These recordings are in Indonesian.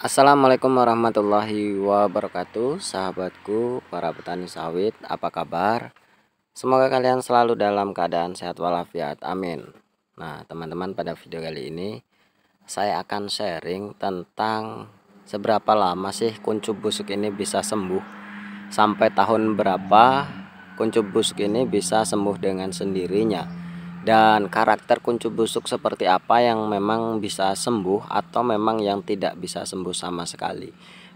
Assalamualaikum warahmatullahi wabarakatuh, sahabatku para petani sawit, apa kabar? Semoga kalian selalu dalam keadaan sehat walafiat, amin. Nah, teman-teman, pada video kali ini saya akan sharing tentang seberapa lama sih kuncup busuk ini bisa sembuh, sampai tahun berapa kuncup busuk ini bisa sembuh dengan sendirinya, dan karakter kuncup busuk seperti apa yang memang bisa sembuh atau memang yang tidak bisa sembuh sama sekali.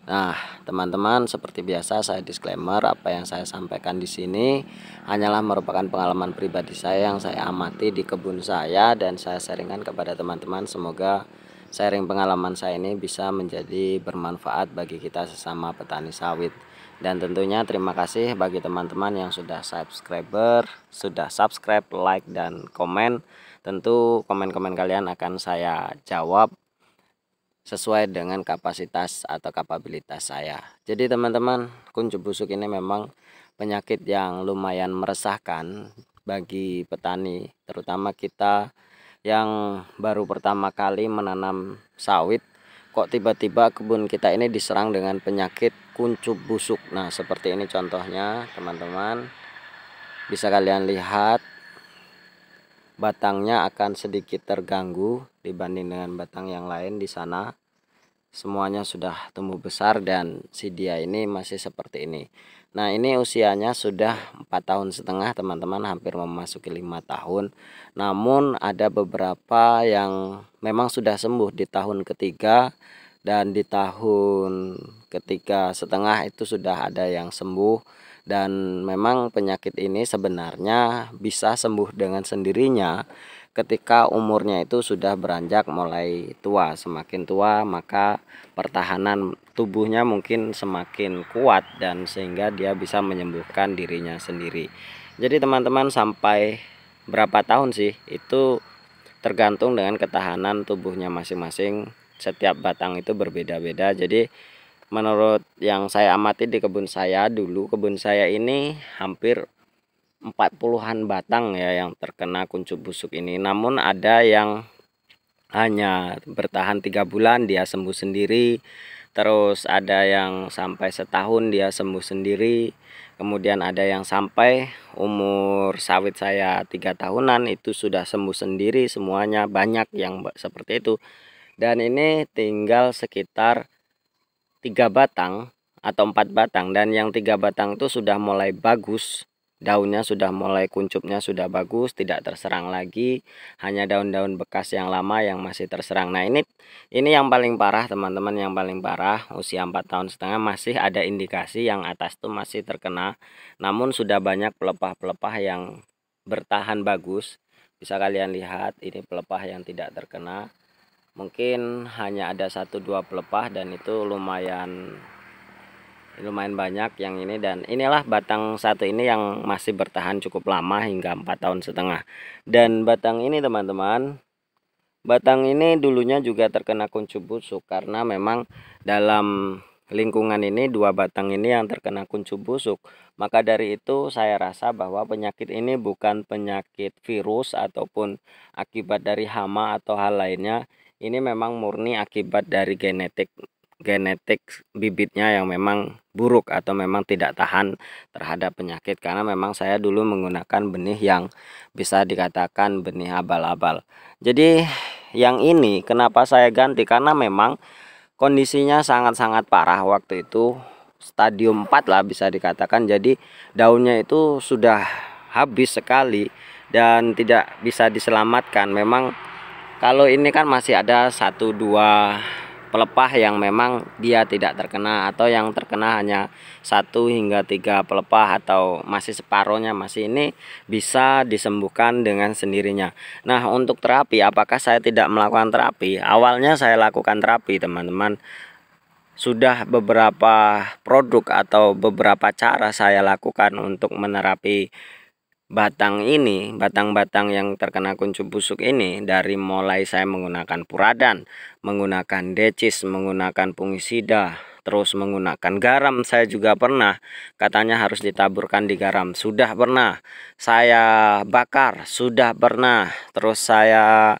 Nah, teman-teman, seperti biasa saya disclaimer, apa yang saya sampaikan di sini hanyalah merupakan pengalaman pribadi saya yang saya amati di kebun saya dan saya sharingkan kepada teman-teman. Semoga sharing pengalaman saya ini bisa menjadi bermanfaat bagi kita sesama petani sawit. Dan tentunya terima kasih bagi teman-teman yang sudah subscribe, like, dan komen. Tentu komen-komen kalian akan saya jawab sesuai dengan kapasitas atau kapabilitas saya. Jadi teman-teman, kuncup busuk ini memang penyakit yang lumayan meresahkan bagi petani, terutama kita yang baru pertama kali menanam sawit. Kok tiba-tiba kebun kita ini diserang dengan penyakit kuncup busuk. Nah, seperti ini contohnya, teman-teman. Bisa kalian lihat batangnya akan sedikit terganggu dibanding dengan batang yang lain di sana. Semuanya sudah tumbuh besar dan si dia ini masih seperti ini. Nah, ini usianya sudah 4,5 tahun, teman-teman, hampir memasuki 5 tahun. Namun ada beberapa yang memang sudah sembuh di tahun ketiga, dan di tahun ketiga setengah itu sudah ada yang sembuh. Dan memang penyakit ini sebenarnya bisa sembuh dengan sendirinya ketika umurnya itu sudah beranjak mulai tua. Semakin tua maka pertahanan tubuhnya mungkin semakin kuat, dan sehingga dia bisa menyembuhkan dirinya sendiri. Jadi teman-teman, sampai berapa tahun sih itu tergantung dengan ketahanan tubuhnya masing-masing. Setiap batang itu berbeda-beda. Jadi menurut yang saya amati di kebun saya dulu, kebun saya ini hampir 40-an batang ya yang terkena kuncup busuk ini. Namun ada yang hanya bertahan 3 bulan dia sembuh sendiri, terus ada yang sampai setahun dia sembuh sendiri, kemudian ada yang sampai umur sawit saya 3 tahunan itu sudah sembuh sendiri semuanya. Banyak yang seperti itu, dan ini tinggal sekitar 3 batang atau 4 batang, dan yang 3 batang itu sudah mulai bagus, daunnya sudah mulai, kuncupnya sudah bagus, tidak terserang lagi, hanya daun-daun bekas yang lama yang masih terserang. Nah, ini yang paling parah, teman-teman, yang paling parah. Usia 4,5 tahun masih ada indikasi yang atas tuh masih terkena, namun sudah banyak pelepah-pelepah yang bertahan bagus. Bisa kalian lihat, ini pelepah yang tidak terkena. Mungkin hanya ada 1-2 pelepah, dan itu lumayan banyak yang ini. Dan inilah batang satu ini yang masih bertahan cukup lama hingga 4,5 tahun. Dan batang ini, teman-teman, batang ini dulunya juga terkena kuncup busuk, karena memang dalam lingkungan ini 2 batang ini yang terkena kuncup busuk. Maka dari itu saya rasa bahwa penyakit ini bukan penyakit virus ataupun akibat dari hama atau hal lainnya. Ini memang murni akibat dari genetik bibitnya yang memang buruk atau memang tidak tahan terhadap penyakit, karena memang saya dulu menggunakan benih yang bisa dikatakan benih abal-abal. Jadi yang ini kenapa saya ganti, karena memang kondisinya sangat-sangat parah waktu itu, stadium 4 lah bisa dikatakan. Jadi daunnya itu sudah habis sekali dan tidak bisa diselamatkan. Memang kalau ini kan masih ada 1-2 pelepah yang memang dia tidak terkena, atau yang terkena hanya 1 hingga 3 pelepah, atau masih separohnya masih, ini bisa disembuhkan dengan sendirinya. Nah, untuk terapi, apakah saya tidak melakukan terapi? Awalnya saya lakukan terapi, teman-teman. Sudah beberapa produk atau beberapa cara saya lakukan untuk menerapi batang ini, batang-batang yang terkena kuncup busuk ini. Dari mulai saya menggunakan puradan, menggunakan decis, menggunakan fungisida, terus menggunakan garam. Saya juga pernah, katanya harus ditaburkan di garam, sudah pernah. Saya bakar, sudah pernah. Terus saya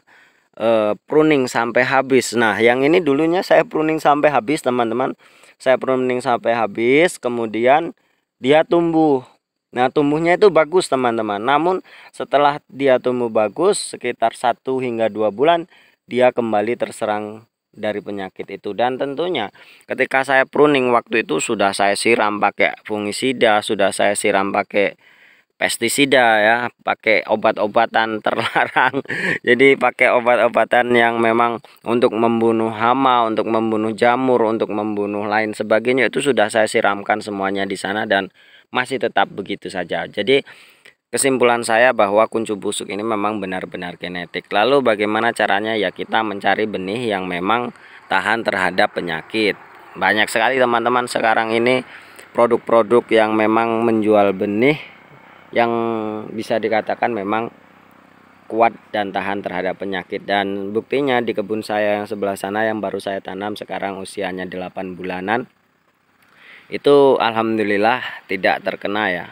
pruning sampai habis. Nah, yang ini dulunya saya pruning sampai habis, teman-teman. Saya pruning sampai habis, kemudian dia tumbuh. Nah, tumbuhnya itu bagus, teman-teman. Namun setelah dia tumbuh bagus sekitar 1 hingga 2 bulan, dia kembali terserang dari penyakit itu. Dan tentunya ketika saya pruning waktu itu sudah saya siram pakai fungisida, sudah saya siram pakai pestisida ya, pakai obat-obatan terlarang. Jadi pakai obat-obatan yang memang untuk membunuh hama, untuk membunuh jamur, untuk membunuh lain sebagainya, itu sudah saya siramkan semuanya di sana dan masih tetap begitu saja. Jadi kesimpulan saya bahwa kuncu busuk ini memang benar-benar genetik. Lalu bagaimana caranya? Ya kita mencari benih yang memang tahan terhadap penyakit. Banyak sekali teman-teman sekarang ini produk-produk yang memang menjual benih yang bisa dikatakan memang kuat dan tahan terhadap penyakit. Dan buktinya di kebun saya yang sebelah sana yang baru saya tanam sekarang usianya 8 bulanan, itu alhamdulillah tidak terkena ya.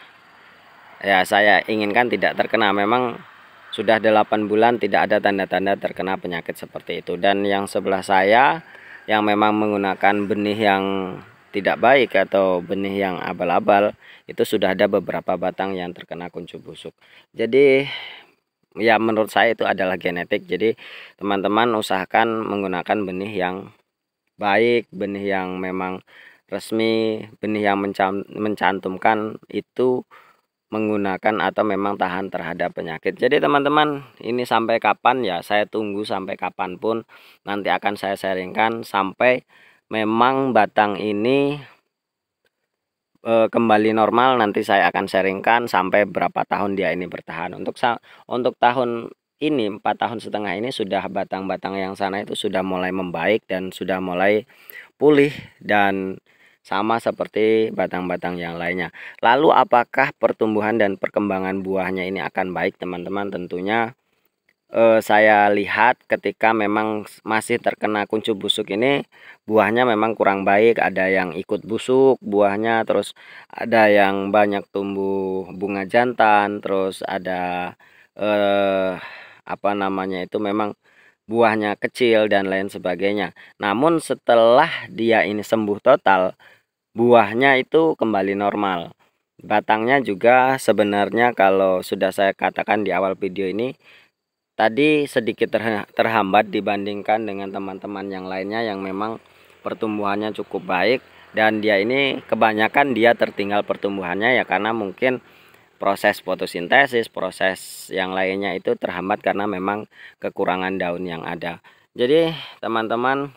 Ya saya inginkan tidak terkena, memang sudah 8 bulan tidak ada tanda-tanda terkena penyakit seperti itu. Dan yang sebelah saya yang memang menggunakan benih yang tidak baik atau benih yang abal-abal, itu sudah ada beberapa batang yang terkena kuncu busuk. Jadi ya menurut saya itu adalah genetik. Jadi teman-teman usahakan menggunakan benih yang baik, benih yang memang resmi, benih yang mencantumkan itu menggunakan atau memang tahan terhadap penyakit. Jadi teman-teman, ini sampai kapan ya, saya tunggu sampai kapanpun nanti akan saya sharingkan sampai memang batang ini kembali normal. Nanti saya akan sharingkan sampai berapa tahun dia ini bertahan. Untuk tahun ini 4,5 tahun ini sudah batang-batang yang sana itu sudah mulai membaik dan sudah mulai pulih dan sama seperti batang-batang yang lainnya. Lalu apakah pertumbuhan dan perkembangan buahnya ini akan baik, teman-teman? Tentunya saya lihat ketika memang masih terkena kuncu busuk ini, buahnya memang kurang baik. Ada yang ikut busuk buahnya, terus ada yang banyak tumbuh bunga jantan, terus ada apa namanya itu, memang buahnya kecil dan lain sebagainya. Namun setelah dia ini sembuh total, buahnya itu kembali normal. Batangnya juga sebenarnya kalau sudah saya katakan di awal video ini tadi sedikit terhambat dibandingkan dengan teman-teman yang lainnya yang memang pertumbuhannya cukup baik, dan dia ini kebanyakan dia tertinggal pertumbuhannya ya karena mungkin proses fotosintesis, proses yang lainnya itu terhambat karena memang kekurangan daun yang ada. Jadi teman-teman,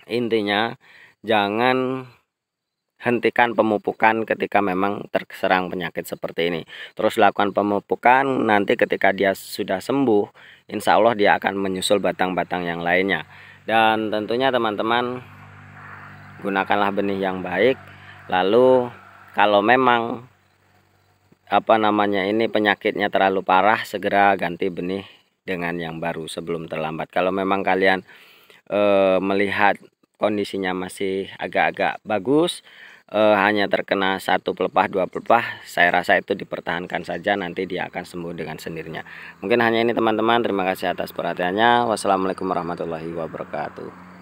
intinya jangan hentikan pemupukan ketika memang terserang penyakit seperti ini. Terus lakukan pemupukan, nanti ketika dia sudah sembuh, insya Allah dia akan menyusul batang-batang yang lainnya. Dan tentunya teman-teman gunakanlah benih yang baik. Lalu kalau memang apa namanya ini penyakitnya terlalu parah, segera ganti benih dengan yang baru sebelum terlambat. Kalau memang kalian melihat kondisinya masih agak-agak bagus, hanya terkena 1 pelepah 2 pelepah, saya rasa itu dipertahankan saja, nanti dia akan sembuh dengan sendirinya. Mungkin hanya ini teman-teman, terima kasih atas perhatiannya. Wassalamualaikum warahmatullahi wabarakatuh.